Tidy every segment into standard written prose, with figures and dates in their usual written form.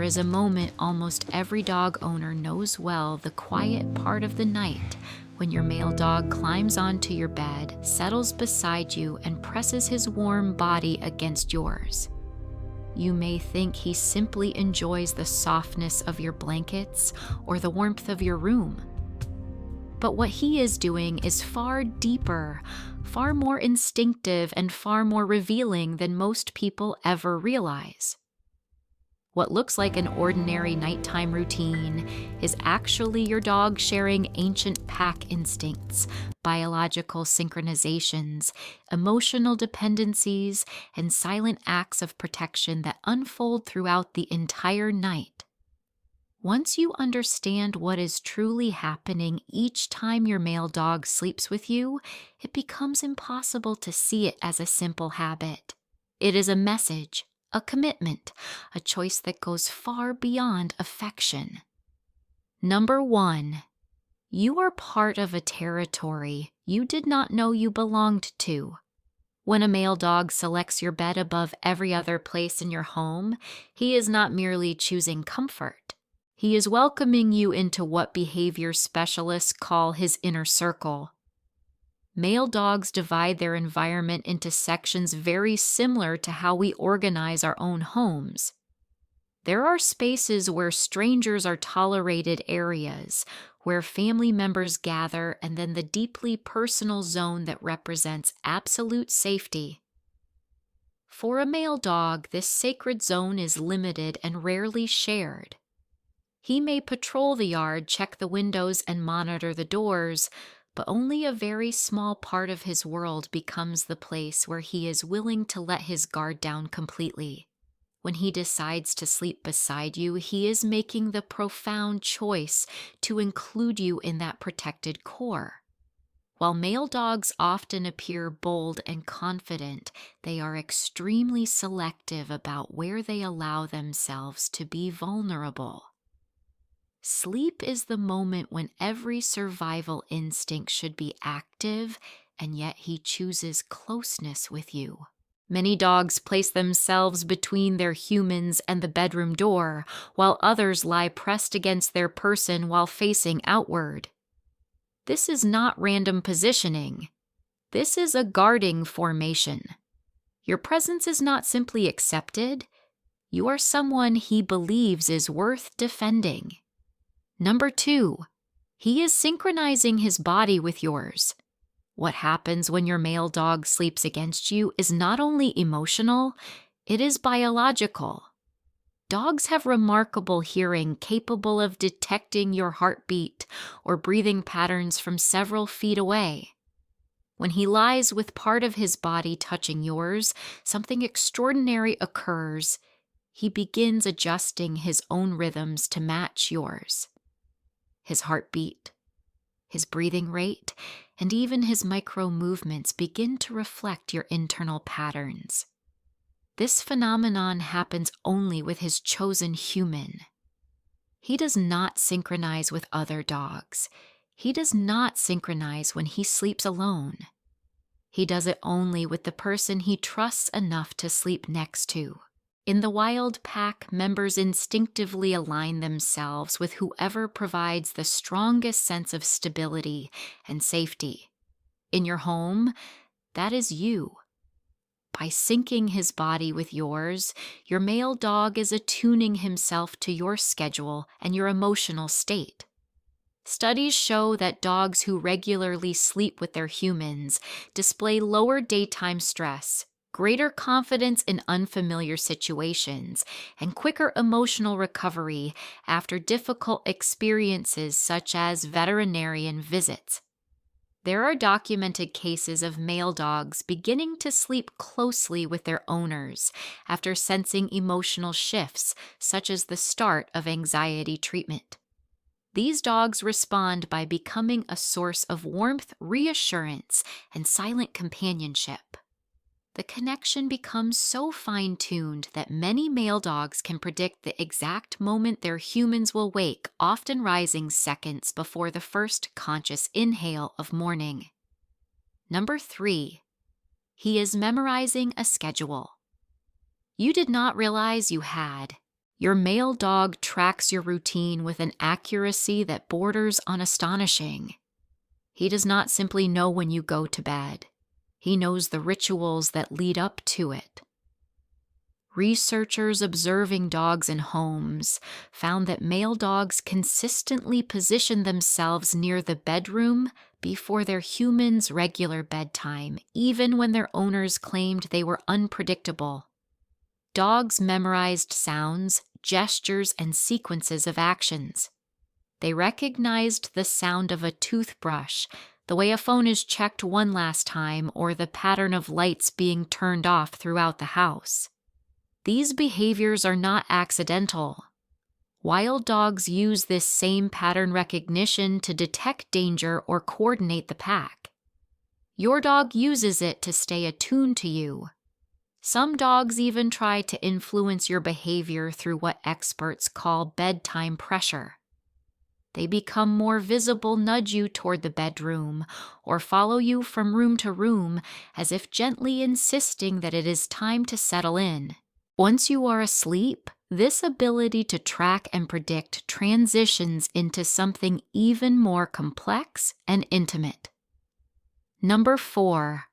There is a moment almost every dog owner knows well, the quiet part of the night when your male dog climbs onto your bed, settles beside you, and presses his warm body against yours. You may think he simply enjoys the softness of your blankets or the warmth of your room. But what he is doing is far deeper, far more instinctive, and far more revealing than most people ever realize. What looks like an ordinary nighttime routine is actually your dog sharing ancient pack instincts, biological synchronizations, emotional dependencies, and silent acts of protection that unfold throughout the entire night. Once you understand what is truly happening each time your male dog sleeps with you, it becomes impossible to see it as a simple habit. It is a message, a commitment, a choice that goes far beyond affection. Number 1, you are part of a territory you did not know you belonged to. When a male dog selects your bed above every other place in your home, he is not merely choosing comfort. He is welcoming you into what behavior specialists call his inner circle. Male dogs divide their environment into sections very similar to how we organize our own homes. There are spaces where strangers are tolerated areas, where family members gather, and then the deeply personal zone that represents absolute safety. For a male dog, this sacred zone is limited and rarely shared. He may patrol the yard, check the windows, and monitor the doors, but only a very small part of his world becomes the place where he is willing to let his guard down completely. When he decides to sleep beside you, he is making the profound choice to include you in that protected core. While male dogs often appear bold and confident, they are extremely selective about where they allow themselves to be vulnerable. Sleep is the moment when every survival instinct should be active, and yet he chooses closeness with you. Many dogs place themselves between their humans and the bedroom door, while others lie pressed against their person while facing outward. This is not random positioning. This is a guarding formation. Your presence is not simply accepted. You are someone he believes is worth defending. Number 2, he is synchronizing his body with yours. What happens when your male dog sleeps against you is not only emotional, it is biological. Dogs have remarkable hearing, capable of detecting your heartbeat or breathing patterns from several feet away. When he lies with part of his body touching yours, something extraordinary occurs. He begins adjusting his own rhythms to match yours. His heartbeat, his breathing rate, and even his micro movements begin to reflect your internal patterns. This phenomenon happens only with his chosen human. He does not synchronize with other dogs. He does not synchronize when he sleeps alone. He does it only with the person he trusts enough to sleep next to. In the wild pack, members instinctively align themselves with whoever provides the strongest sense of stability and safety. In your home, that is you. By syncing his body with yours, your male dog is attuning himself to your schedule and your emotional state. Studies show that dogs who regularly sleep with their humans display lower daytime stress, greater confidence in unfamiliar situations, and quicker emotional recovery after difficult experiences such as veterinarian visits. There are documented cases of male dogs beginning to sleep closely with their owners after sensing emotional shifts, such as the start of anxiety treatment. These dogs respond by becoming a source of warmth, reassurance, and silent companionship. The connection becomes so fine-tuned that many male dogs can predict the exact moment their humans will wake, often rising seconds before the first conscious inhale of morning. Number 3, he is memorizing a schedule. You did not realize you had. Your male dog tracks your routine with an accuracy that borders on astonishing. He does not simply know when you go to bed. He knows the rituals that lead up to it. Researchers observing dogs in homes found that male dogs consistently position themselves near the bedroom before their human's regular bedtime, even when their owners claimed they were unpredictable. Dogs memorized sounds, gestures, and sequences of actions. They recognized the sound of a toothbrush, the way a phone is checked one last time, or the pattern of lights being turned off throughout the house. These behaviors are not accidental. Wild dogs use this same pattern recognition to detect danger or coordinate the pack. Your dog uses it to stay attuned to you. Some dogs even try to influence your behavior through what experts call bedtime pressure. They become more visible, nudge you toward the bedroom, or follow you from room to room as if gently insisting that it is time to settle in. Once you are asleep, this ability to track and predict transitions into something even more complex and intimate. Number 4.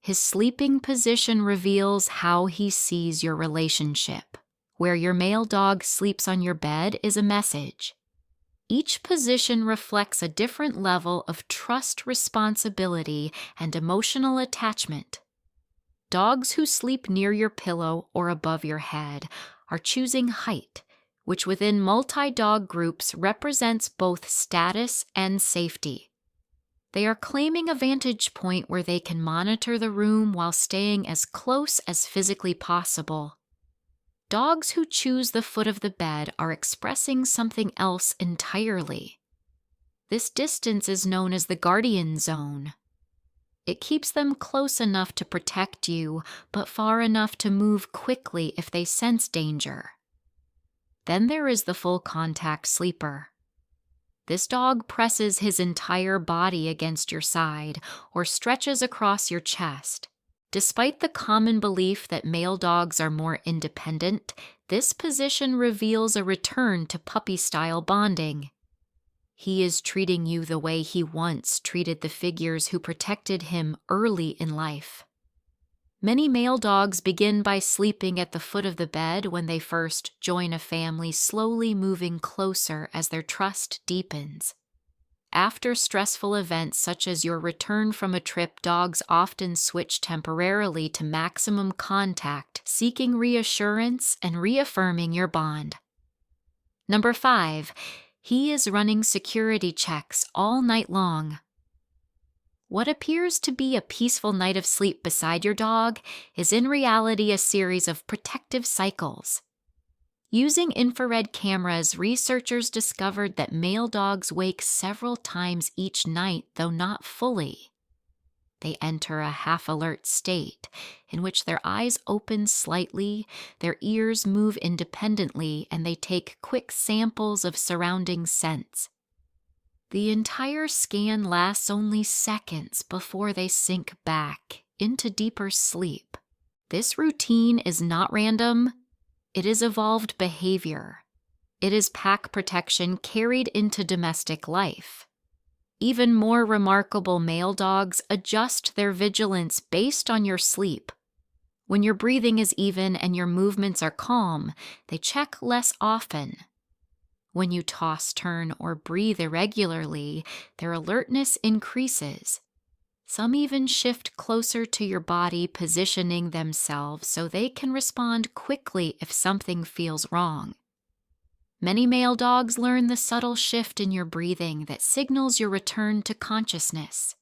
His sleeping position reveals how he sees your relationship. Where your male dog sleeps on your bed is a message. Each position reflects a different level of trust, responsibility, and emotional attachment. Dogs who sleep near your pillow or above your head are choosing height, which within multi-dog groups represents both status and safety. They are claiming a vantage point where they can monitor the room while staying as close as physically possible. Dogs who choose the foot of the bed are expressing something else entirely. This distance is known as the guardian zone. It keeps them close enough to protect you, but far enough to move quickly if they sense danger. Then there is the full contact sleeper. This dog presses his entire body against your side or stretches across your chest. Despite the common belief that male dogs are more independent, this position reveals a return to puppy-style bonding. He is treating you the way he once treated the figures who protected him early in life. Many male dogs begin by sleeping at the foot of the bed when they first join a family, slowly moving closer as their trust deepens. After stressful events such as your return from a trip, dogs often switch temporarily to maximum contact, seeking reassurance and reaffirming your bond. Number 5. He is running security checks all night long. What appears to be a peaceful night of sleep beside your dog is in reality a series of protective cycles. Using infrared cameras, researchers discovered that male dogs wake several times each night, though not fully. They enter a half-alert state, in which their eyes open slightly, their ears move independently, and they take quick samples of surrounding scents. The entire scan lasts only seconds before they sink back into deeper sleep. This routine is not random. It is evolved behavior. It is pack protection carried into domestic life. Even more remarkable, male dogs adjust their vigilance based on your sleep. When your breathing is even and your movements are calm, they check less often. When you toss, turn, or breathe irregularly, their alertness increases. Some even shift closer to your body, positioning themselves so they can respond quickly if something feels wrong. Many male dogs learn the subtle shift in your breathing that signals your return to consciousness.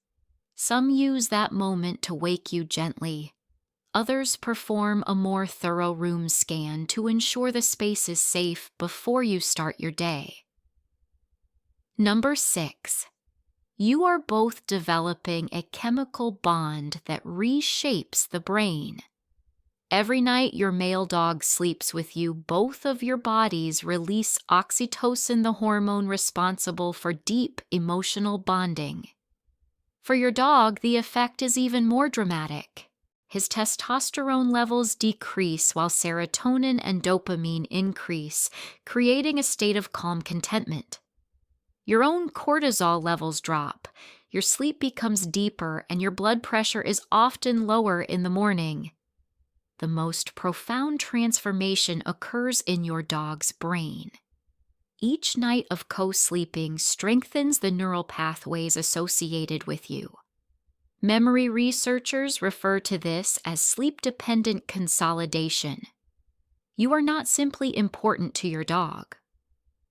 Some use that moment to wake you gently. Others perform a more thorough room scan to ensure the space is safe before you start your day. Number 6. You are both developing a chemical bond that reshapes the brain. Every night your male dog sleeps with you, both of your bodies release oxytocin, the hormone responsible for deep emotional bonding. For your dog, the effect is even more dramatic. His testosterone levels decrease while serotonin and dopamine increase, creating a state of calm contentment. Your own cortisol levels drop, your sleep becomes deeper, and your blood pressure is often lower in the morning. The most profound transformation occurs in your dog's brain. Each night of co-sleeping strengthens the neural pathways associated with you. Memory researchers refer to this as sleep-dependent consolidation. You are not simply important to your dog.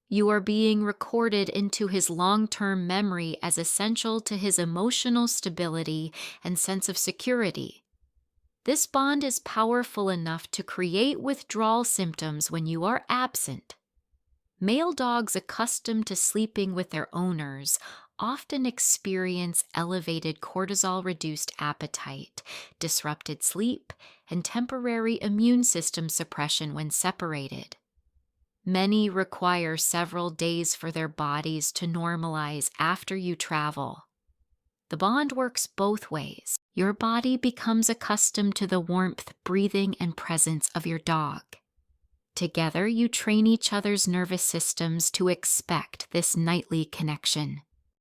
You are being recorded into his long-term memory as essential to his emotional stability and sense of security. This bond is powerful enough to create withdrawal symptoms when you are absent. Male dogs accustomed to sleeping with their owners often experience elevated cortisol-reduced appetite, disrupted sleep, and temporary immune system suppression when separated. Many require several days for their bodies to normalize after you travel. The bond works both ways. Your body becomes accustomed to the warmth, breathing, and presence of your dog. Together, you train each other's nervous systems to expect this nightly connection.